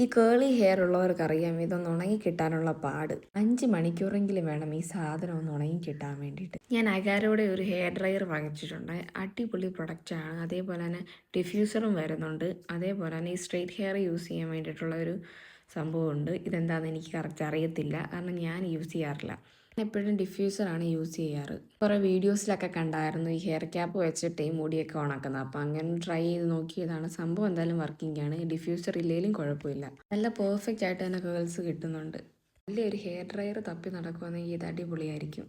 ഈ കേളി ഹെയർ ഉള്ളവർക്കറിയാം ഇതൊന്ന് ഉണങ്ങി കിട്ടാനുള്ള പാട്. 5 മണിക്കൂറെങ്കിലും വേണം ഈ സാധനം ഒന്ന് ഉണങ്ങി കിട്ടാൻ വേണ്ടിയിട്ട്. ഞാൻ അകാരോടെ ഒരു ഹെയർ ഡ്രയർ വാങ്ങിച്ചിട്ടുണ്ട്. അടിപൊളി പ്രൊഡക്റ്റാണ്. അതേപോലെ തന്നെ ഡിഫ്യൂസറും വരുന്നുണ്ട്. അതേപോലെ തന്നെ ഈ സ്ട്രെയിറ്റ് ഹെയർ യൂസ് ചെയ്യാൻ വേണ്ടിയിട്ടുള്ള ഒരു സംഭവമുണ്ട്. ഇതെന്താണെന്ന് എനിക്ക് കറക്റ്റ് അറിയത്തില്ല, കാരണം ഞാൻ യൂസ് ചെയ്യാറില്ല. ഞാൻ എപ്പോഴും ഡിഫ്യൂസറാണ് യൂസ് ചെയ്യാറ്. കുറേ വീഡിയോസിലൊക്കെ കണ്ടായിരുന്നു ഈ ഹെയർ ക്യാപ്പ് വെച്ചിട്ട് ഈ മുടിയൊക്കെ ഉണക്കുന്നത്. അപ്പോൾ അങ്ങനെ ട്രൈ ചെയ്ത് നോക്കിയതാണ്. സംഭവം എന്തായാലും വർക്കിംഗ് ആണ്. ഡിഫ്യൂസർ ഇല്ലെങ്കിലും കുഴപ്പമില്ല. നല്ല പെർഫെക്റ്റ് ആയിട്ട് തന്നെ കേൾസ് കിട്ടുന്നുണ്ട്. നല്ലൊരു ഹെയർ ഡ്രയർ തപ്പി നടക്കുവാണെങ്കിൽ ഇത് അടിപൊളിയായിരിക്കും.